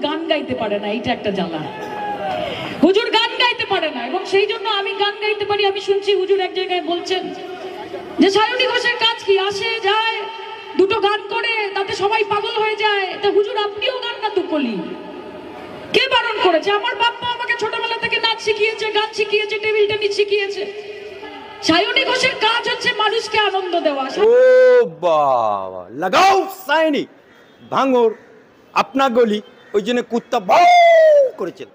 গান গাইতে পারে না, এইটা একটা জ্বালা। হুজুর গান গাইতে পারে না, এবং সেই জন্য আমি গান গাইতে পারি। আমি শুনছি হুজুর এক জায়গায় বলছেন যে সায়নী ঘোষের কাজ কি, আসে যায় দুটো গান করে তাতে সবাই পাগল হয়ে যায়। তা হুজুর আপনিও গান না তো কলি, কে বারণ করেছে? আমার বাপ্পা আমাকে ছোটবেলা থেকে নাচ শিখিয়েছে, গান শিখিয়েছে, টেবিল টেনিস শিখিয়েছে। সায়নী ঘোষের কাজ হচ্ছে মানুষকে আনন্দ দেওয়া। ও বাবা, লাগাও সায়নী ভাঙর আপনা গলি, ওই জন্য কুত্তা বাউ করেছিল।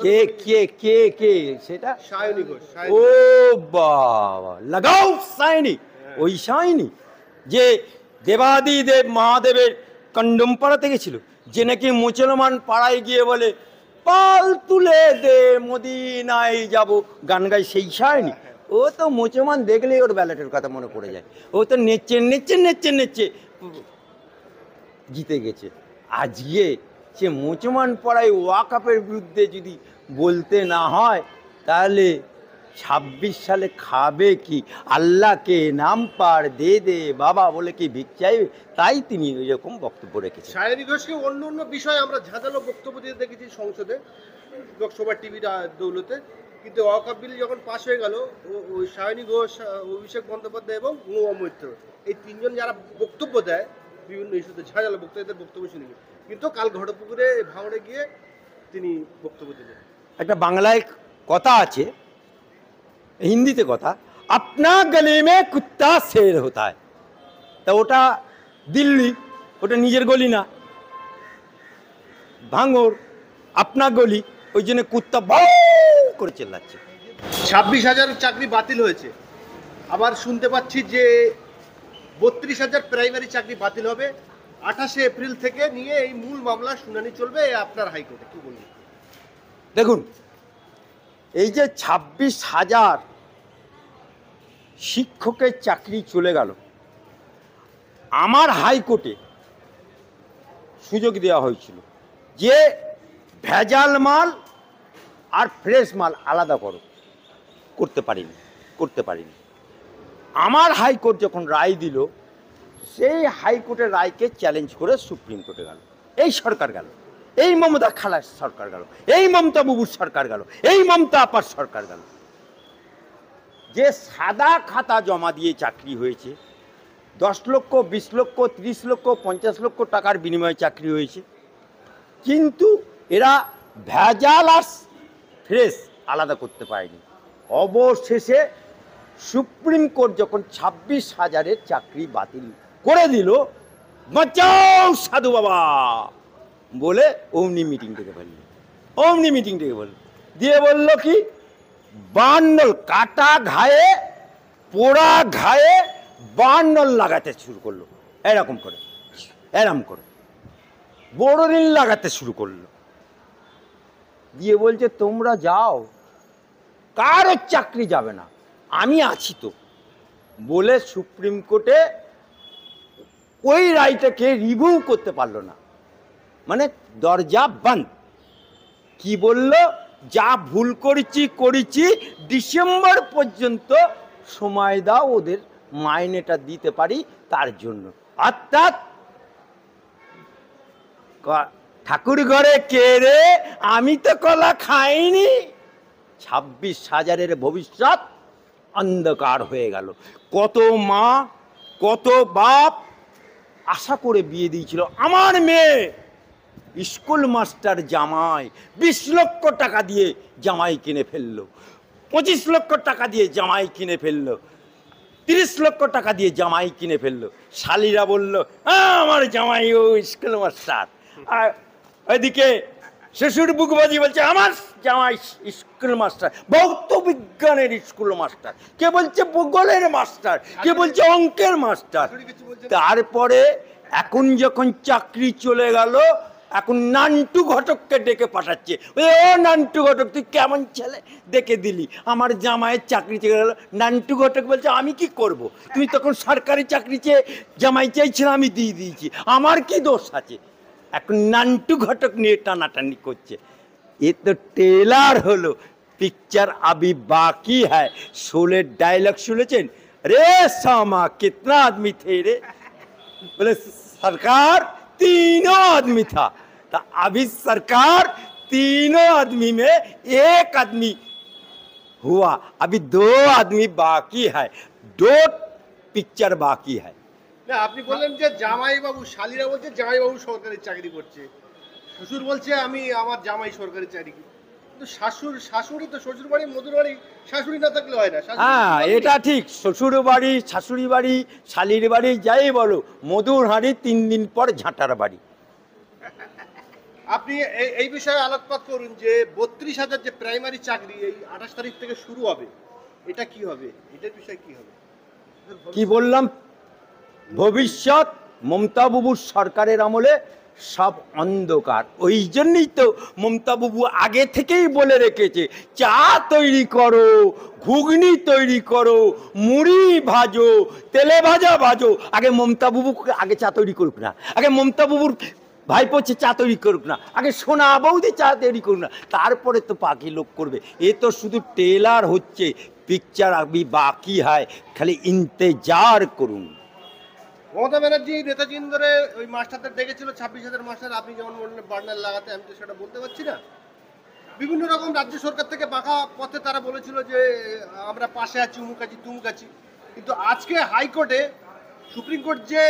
কে কে কে কে সেটা? সায়নী ঘোষ। ও বাবা, লাগাও সায়নী, ওই সায়নী যে দেবাদিদেব মহাদেবের কন্ডম পাড়াতে গেছিল, যে নাকি মুসলমান পাড়ায় গিয়ে বলে পাল তুলে দে মদিনায় যাব, গান গায় সেই সায়নী। ও তো মুসলমান দেখলেই ওর ব্যালেটের কথা মনে পড়ে যায়। ও তো নেচে নেচে নেচে নেচে জিতে গেছে। আজকে সে মুসলমান পাড়ায় ওয়াকাফের বিরুদ্ধে যদি বলতে না হয়, তাহলে 26 সালে খাবে কি? আল্লাহকে নাম পার দে দে বাবা বলে কি ভিক চাইবে? তাই তিনি এরকম বক্তব্য রেখেছেন। সায়নী ঘোষকে অন্য অন্য বিষয়ে আমরা ঝাঁঝালো বক্তব্য দিয়ে দেখেছি সংসদে, লোকসভা টিভির দৌলতে, কিন্তু ওয়াকফ বিল যখন পাশ হয়ে গেল, ওই সায়নী ঘোষ, অভিষেক বন্দ্যোপাধ্যায় এবং মহুয়া মৈত্র, এই তিনজন যারা বক্তব্য দেয় বিভিন্ন ইস্যুতে, ঝাঁঝালো বক্তব্যদের বক্তব্য শুনিনি, কিন্তু কাল ঘটপুকুরে ভাঙড়ে গিয়ে তিনি বক্তব্য দিলেন। একটা বাংলায় কথা আছে, হিন্দিতে কথা, আপনা গলি মে কুত্তা শের হতা হয়। তা ওটা দিল্লি, ওটা নিজের গলি না, ভাঙর আপনা গলি, ওই জন্য কুত্তা বাউ করে চেল্লাচ্ছে। 26,000 চাকরি বাতিল হয়েছে, আবার শুনতে পাচ্ছি যে 32,000 প্রাইমারি চাকরি বাতিল হবে। 28শে এপ্রিল থেকে নিয়ে এই মূল মামলা শুনানি চলবে আপনার হাইকোর্টে, কি বলবেন? দেখুন, এই যে 26,000 শিক্ষকের চাকরি চলে গেল, আমার হাইকোর্টে সুযোগ দেওয়া হয়েছিল যে ভেজাল মাল আর ফ্রেশ মাল আলাদা করতে পারিনি। আমার হাইকোর্ট যখন রায় দিল, সেই হাইকোর্টের রায়কে চ্যালেঞ্জ করে সুপ্রিম কোর্টে গেল। এই সরকার গেল, এই মমতা খালার সরকার গেল, এই মমতা বুবুর সরকার গেল, এই মমতা আপার সরকার গেল। যে সাদা খাতা জমা দিয়ে চাকরি হয়েছে, 10 লক্ষ, 20 লক্ষ, 30 লক্ষ, 50 লক্ষ টাকার বিনিময়ে চাকরি হয়েছে, কিন্তু এরা ভেজাল আর ফ্রেশ আলাদা করতে পারেনি। অবশেষে সুপ্রিম কোর্ট যখন 26,000-এর চাকরি বাতিল করে দিল, বাঁচাও সাধু বাবা বলে অমনি মিটিং ডেকে বলল, দিয়ে বলল কি, 52 কাটা ঘায়ে পোড়া ঘায়ে 52 লাগাতে শুরু করলো। এরকম করে বড় ঋণ লাগাতে শুরু করলো, দিয়ে বলছে তোমরা যাও, কারো চাকরি যাবে না, আমি আছি তো বলে সুপ্রিম কোর্টে ওই রায়টাকে রিভিউ করতে পারলো না, মানে দরজা বন্ধ। কি বলল, যা ভুল করেছি ডিসেম্বর পর্যন্ত সময় দাও, ওদের মাইনেটা দিতে পারি তার জন্য। অর্থাৎ ঠাকুর ঘরে কে রে, আমি তো কলা খাইনি। 26,000-এর ভবিষ্যৎ অন্ধকার হয়ে গেল। কত মা, কত বাপ আশা করে বিয়ে দিয়েছিল, আমার মেয়ে স্কুল মাস্টার জামাই, 20 লক্ষ টাকা দিয়ে জামাই কিনে ফেললো, 25 লক্ষ টাকা দিয়ে জামাই কিনে ফেললো, 30 লক্ষ টাকা দিয়ে জামাই কিনে ফেললো। শালিরা বলল আমার জামাই ও স্কুল মাস্টার, আর ওইদিকে শ্বশুর বুকবাজি বলছে আমার জামাই স্কুল মাস্টার, ভৌত বিজ্ঞানের স্কুল মাস্টার, কে বলছে ভূগোলের মাস্টার, কে বলছে অঙ্কের মাস্টার। তারপরে এখন যখন চাকরি চলে গেল, এখন নান্টু ঘটককে ডেকে পাঠাচ্ছে, ও নান্টু ঘটক তুই কেমন ছেলে ডেকে দিলি, আমার জামাইয়ের চাকরি চলে গেল। নান্টু ঘটক বলছে আমি কি করব, তুমি তখন সরকারি চাকরি চেয়ে জামাই চাইছিল, আমি দিয়ে দিয়েছি, আমার কি দোষ আছে? এখন নান্টু ঘটক নিয়ে টানাটানি করছে। এ তো টেলার হলো, পিকচার আবি বাকি হ্যায়। শোলের ডায়লগ শুনেছেন, রে সামা কিতনা আদমি থে রে, বলে সরকার 3 आदमी था। तो अभी सरकार तीनों आदमी में एक आदमी हुआ, अभी 2 आदमी बाकी है, 2 पिक्चर बाकी है। না আপনি বললেন যে জামাইবাবু, শালীরা বলছে জামাইবাবু সরকারি চাকরি করছে, শ্বশুর বলছে আমি আমার জামাই সরকারি চাকরি করি। কিন্তু শাশুড়ি তো শ্বশুর বাড়ি মধুর বাড়ি, শাশুড়ি না থাকলে হয় না। হ্যাঁ, এটা ঠিক। শ্বশুর বাড়ি, শাশুড়ি বাড়ি, শালির বাড়ি যাই বলো, মধুর হাঁড়ি 3 দিন পর ঝাঁটার বাড়ি। আপনি এই বিষয়ে আলোকপাত করুন যে 32,000 যে প্রাইমারি চাকরি এই 28 তারিখ থেকে শুরু হবে, এটা কি হবে, এটার বিষয়ে কি হবে? কি বললাম, ভবিষ্যৎ মমতা বাবুর সরকারের আমলে সব অন্ধকার। ওই জন্যই তো মমতা বাবু আগে থেকেই বলে রেখেছে, চা তৈরি করো, ঘুগনি তৈরি করো, মুড়ি ভাজো, তেলে ভাজা ভাজো। আগে মমতা বাবু আগে চা তৈরি করুক না, আগে মমতা বাবুর ভাইপো চা তৈরি করুক না, আগে সোনা বৌদি চা তৈরি করুক না, তারপরে তো বাকি লোক করবে। এ তো শুধু টেলার হচ্ছে, পিকচার আবি বাকি হয়, খালি ইন্তেজার করুন। মমতা ব্যানার্জি নেতাজি ইন্দোরে ওই মাস্টারদের ডেকেছিল 26,000 মাস্টার, আপনি যেমন বললেন বার্নার লাগাতে, আমি তো সেটা বলতে পারছি না। বিভিন্ন রকম রাজ্য সরকার থেকে বাঁকা পথে তারা বলেছিল যে আমরা পাশে আছি, উমুক আছি তুমুক আছি। কিন্তু আজকে হাইকোর্টে সুপ্রিম কোর্ট যে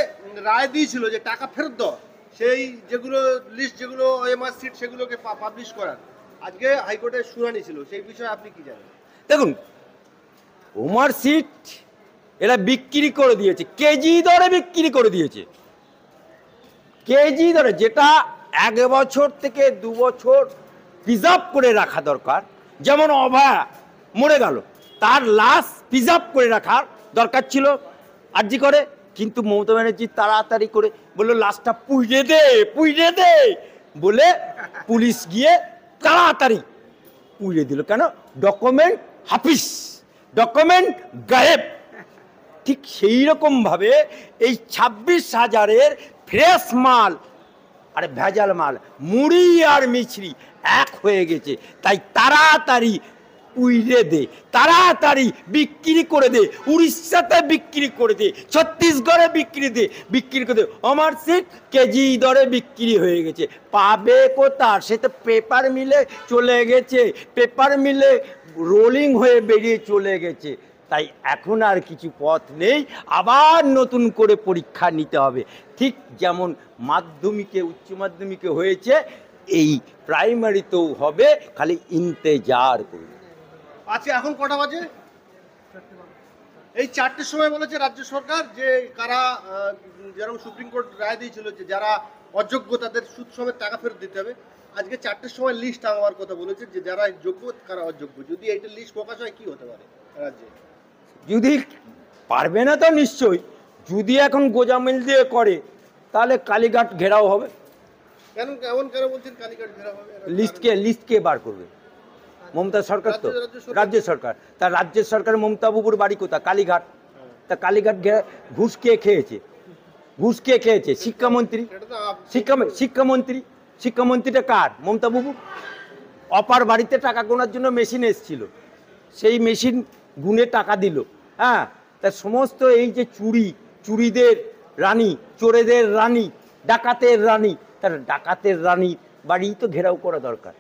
রায় দিয়েছিল যে টাকা ফেরত দেওয়া, সেই যেগুলো লিস্ট, যেগুলো ওএমআর সিট, সেগুলোকে পাবলিশ করার, আজকে হাইকোর্টে শুনানি ছিল। সেই বিষয়ে আপনি কি জানেন? দেখুন, ওমার সিট এরা বিক্রি করে দিয়েছে, কেজি দরে বিক্রি করে দিয়েছে, কেজি দরে। যেটা 1 বছর থেকে 2 বছর প্রিজার্ভ করে রাখা দরকার, যেমন অভয়া মরে গেল, তার লাশ প্রিজার্ভ করে রাখার দরকার ছিল আরজি করে, কিন্তু মমতা ব্যানার্জি তাড়াতাড়ি করে বললো লাশটা পুড়িয়ে দে বলে পুলিশ গিয়ে তাড়াতাড়ি পুড়িয়ে দিল। কেন? ডকুমেন্ট হাফিস, ডকুমেন্ট গায়েব। ঠিক সেই রকমভাবে এই 26,000-এর ফ্রেশ মাল আর ভেজাল মাল, মুড়ি আর মিছরি এক হয়ে গেছে। তাই তাড়াতাড়ি উইরে দে, তাড়াতাড়ি বিক্রি করে দে, উড়িষ্যাতে বিক্রি করে দে, ছত্তিশগড়ে বিক্রি করে দে। আমার সিট কেজি দরে বিক্রি হয়ে গেছে, পাবে কোথায়? সে তো পেপার মিলে চলে গেছে, পেপার মিলে রোলিং হয়ে বেরিয়ে চলে গেছে। তাই এখন আর কিছু পথ নেই, আবার নতুন করে পরীক্ষা নিতে হবে। ঠিক যেমন মাধ্যমিকে, উচ্চ মাধ্যমিকে হয়েছে, এই প্রাইমারিতেও হবে, খালি ইন্তেজার করুন। আচ্ছা, এখন কটা বাজে? এই 4টের সময় বলেছে রাজ্য সরকার যে কারা, যেরকম সুপ্রিম কোর্ট রায় দিয়েছিল যে যারা অযোগ্য তাদের সুদ সমেত টাকা ফেরত দিতে হবে, আজকে 4টের সময় লিস্ট আনার কথা বলেছে যে যারা যোগ্য কারা অযোগ্য। যদি এইটা লিস্ট প্রকাশ হয় কি হতে পারে রাজ্যে? যদি পারবে না তো নিশ্চয়ই, যদি এখন গোজামিল দিয়ে করে তাহলে কালীঘাট ঘেরাও হবে। কেন বলছেন কালীঘাট ঘেরা হবে? লিস্টকে বার করবে মমতা সরকার, তো রাজ্য সরকার। তা রাজ্য সরকার মমতা বাবুর বাড়ি কোথা? কালীঘাট। তা কালীঘাট ঘুষ কে খেয়েছে? শিক্ষামন্ত্রীটা কার? মমতা বাবু। অপার বাড়িতে টাকা গোনার জন্য মেশিন এসেছিল, সেই মেশিন গুনে টাকা দিল। হ্যাঁ, তা সমস্ত এই যে চুরিদের রানী, চোরেদের রানী, ডাকাতের রানী, তার ডাকাতের রানী বাড়ি তো ঘেরাও করা দরকার।